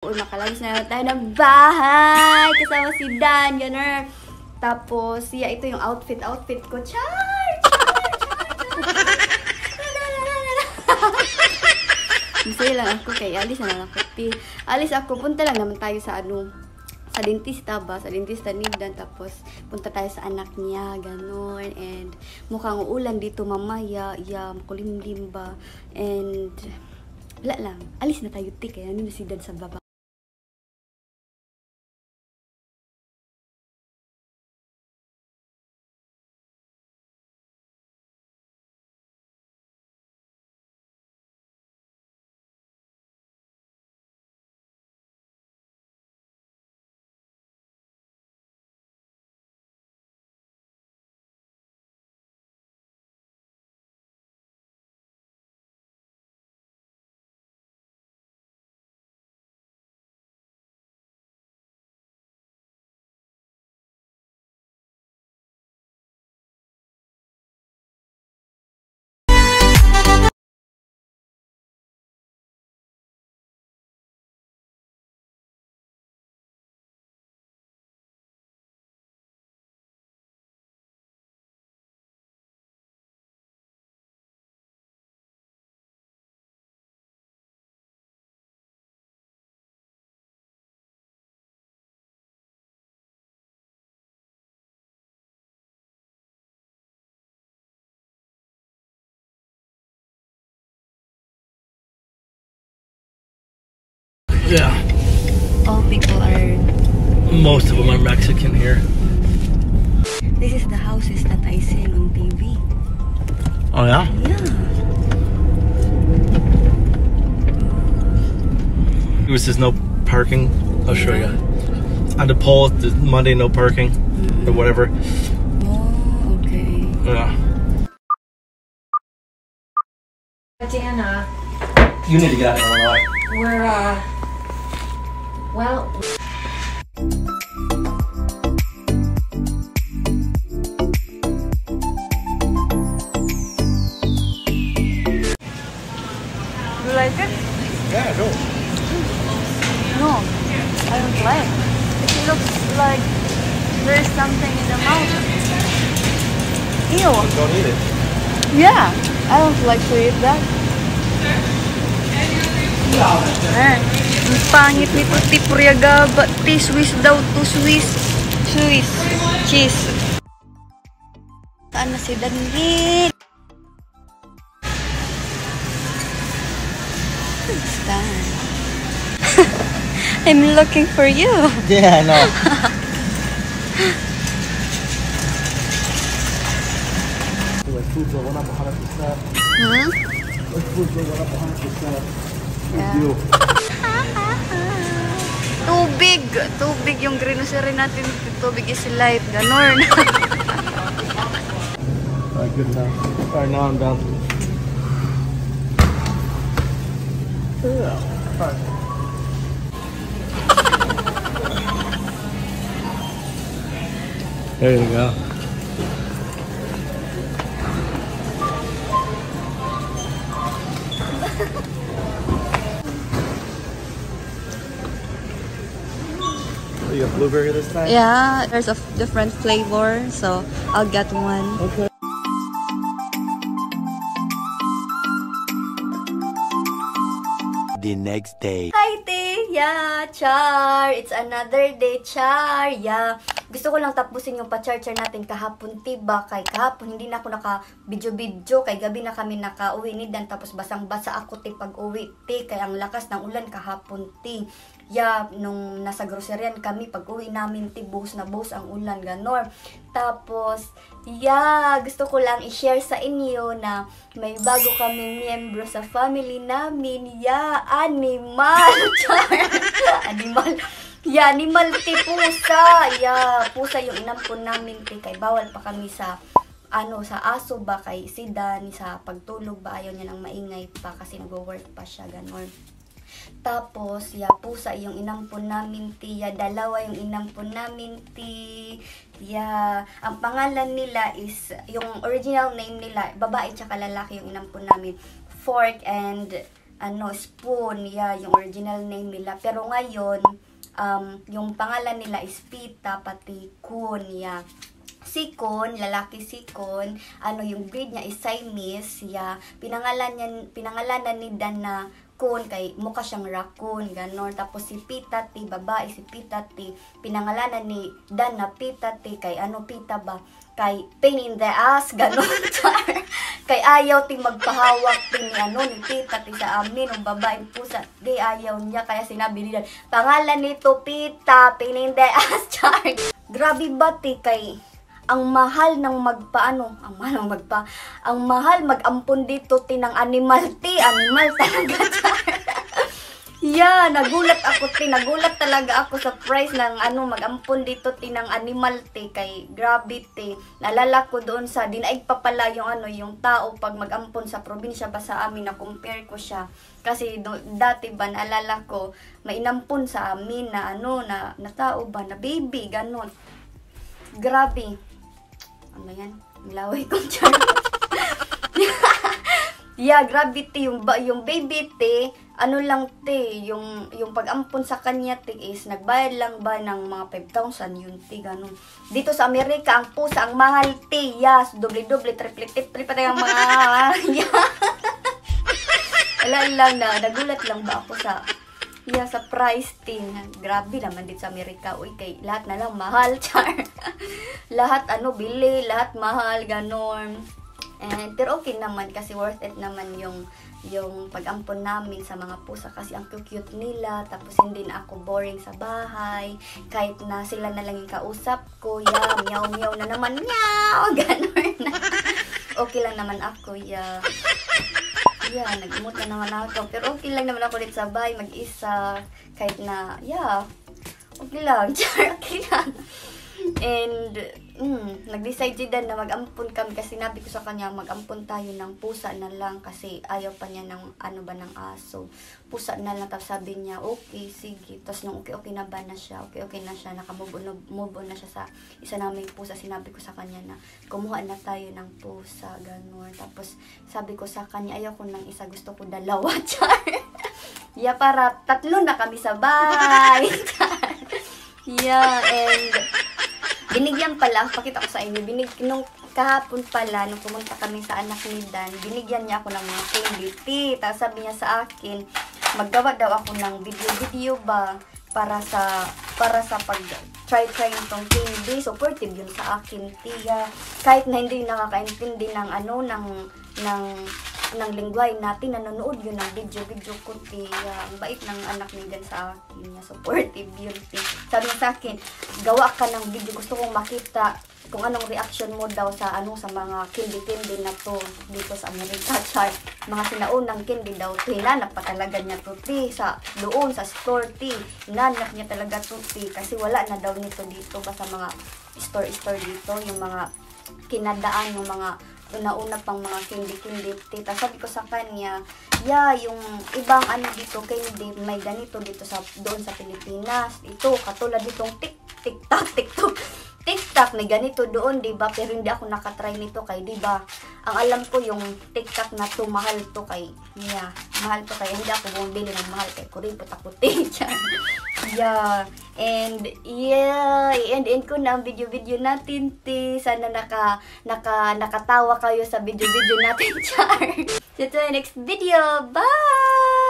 Nakalabas na tayo ng bahay kasama si Dan, gano'n. Tapos, ito yung outfit ko. Char! Masaya lang ako kay alis na lang ako. Alis ako, punta lang naman tayo sa sa dentista ba? Sa dentista ni Dan. Tapos, punta tayo sa anak niya, gano'n. And, mukhang uulan dito mamaya. Makulimlim ba? And, wala lang. Alis na tayo, kaya nandun si Dan sa baba. Yeah. All people are... Most of them are Mexican here. This is the houses that I see on TV. Oh yeah? Yeah. This is no parking. I'll show you. On the pole, the Monday no parking or whatever. Oh, okay. Yeah. Dana, You need to get out of Illinois. we're well. You like it? Yeah, go. No, I don't like. It looks like there's something in the mouth. Ew. Don't eat it. Yeah, I don't like to eat that. Ang pangit nito, tipuriagaba, Swiss daw to Swiss cheese. Ano si Danlit? Stan. I'm looking for you. Yeah, I know. Food's going up 100%. Hmm? Food's going up 100%. Yeah. Tubig yung grocery natin. Tubig is life. Ganon. Alright, good enough. Alright, now I'm done. Yeah. Alright. There you go. You have blueberry this time? Yeah, there's a different flavor, so I'll get one. Okay. The next day. Hi, Te! Yeah, Char! It's another day, Char! Yeah. Gusto ko lang tapusin yung pa-char-char natin kahapon, tiba? Kay kahapon, hindi na ako naka-video-video. Kay gabi na kami naka-uwi ni Dan. Tapos basang-basa ako, te, pag-uwi, te. Kaya ang lakas ng ulan kahapon, te. Yeah, nung nasa groceryan kami, pag-uwi namin, te, buhos na buhos ang ulan, ganor. Tapos, yeah, gusto ko lang i-share sa inyo na may bago kaming miyembro sa family namin. Yeah, animal! Char! Animal. Yeah, animal, te, pusa. Yeah, pusa yung inampon namin, te. Kay bawal pa kami sa sa aso ba, kay si Dan, sa pagtulog ba, ayaw niya nang maingay pa kasi nag-work pa siya, ganun. Tapos, pusa yung inampon namin, ti. Dalawa yung inampon namin, ti. Ang pangalan nila is, yung original name nila, babae tsaka lalaki yung inampon namin. Fork and Spoon, yung original name nila. Pero ngayon, yung pangalan nila is Pita, pati Kun, Si Kun, lalaki si Kun, yung breed niya is Siamese, pinangalanan ni Dan na Kun, kay mukha siyang raccoon, ganon. Tapos si Pitati, babae si Pitati, pinangalanan ni Dan na Pitati, kay Pita ba? Kay pain in the ass, ganon. Kay ayaw ting magpahawak ting ni Pitati sa amin, ng babaeng pusa, di ayaw niya, kaya sinabi nila, pangalan nito Pita, pain in the ass, char. Grabe ba kay ang mahal ng ang mahal mag-ampon dito tinang animal talaga. Nagulat talaga ako sa price ng mag-ampon dito tinang animal kay grabe Nalala ko doon sa dinaig pa pala yung tao pag mag-ampon sa probinsya ba sa amin, na compare ko siya. Kasi dati ba naalala ko may inampon sa amin na na tao ba na baby ganon. Grabe. Ano yan? Milaway ko dyan. Grabe yung baby yung pag-ampon sa kanya is nagbayad lang ba ng mga 5,000 yun ganun. Dito sa Amerika ang pusa ang mahal doble triple pa tayong mga wala lang nagulat lang ba ako sa price grabe naman dito sa Amerika. Kay lahat na lang mahal, char. Lahat bili, lahat mahal, ganon. Pero okay naman kasi worth it naman yung pag-ampon namin sa mga pusa kasi ang cute nila. Tapos hindi na ako boring sa bahay. Kahit na sila na lang yung kausap ko, meow na naman, meow, ganon. Okay lang naman ako, nag-umot na naman ako. Pero okay lang naman ako dito sa bahay, mag-isa. Kahit na, okay lang. Okay lang. And, nag-decide si Dan na mag-ampon kami kasi sinabi ko sa kanya, mag-ampon tayo ng pusa na lang kasi ayaw pa niya ng ng aso. Pusa na lang. Tapos sabi niya, okay, sige. Tapos nung okay na ba na siya, okay na siya, naka-move on na siya sa isa naming pusa. Sinabi ko sa kanya na kumuha na tayo ng pusa, gano'n. Tapos sabi ko sa kanya, ayaw ko ng isa, gusto ko dalawa, char. Para 3 na kami sa bahay. And binigyan pala, pakita ko sa inyo, nung kahapon pala, nung pumunta kami sa anak ni Dan, binigyan niya ako ng mga candy. Tapos sabi niya sa akin, maggawa daw ako ng video ba para sa pag-try itong candy. Supportive yun sa akin, tiya. Kahit na hindi nakakaintindi ng ng lingwahe natin, nanonood yun ng video ko, ang bait ng anak ni Dan sa akin, supportive yun, sabi niya sa akin, gawa ka ng video, gusto kong makita kung anong reaction mo daw sa sa mga candy na to dito sa Amerika, char. Mga sinaunang candy daw, hinanap pa talaga niya to, doon sa store, hinanap niya talaga to, kasi wala na daw nito dito ba sa mga store dito, yung mga kinadaan, yung mga una pang mga candy. Sabi ko sa kanya, yung ibang dito candy, may ganito dito doon sa Pilipinas. Ito, katulad ditong TikTok, may ganito doon, diba? Pero hindi ako nakatry nito kay, diba? Ang alam ko yung TikTok na to, mahal to kay, mahal to kay, hindi ako bumili ng mahal kay kuripot ako, and i-end ko na ang video natin, sana nakatawa kayo sa video natin, char. See you to the next video, bye!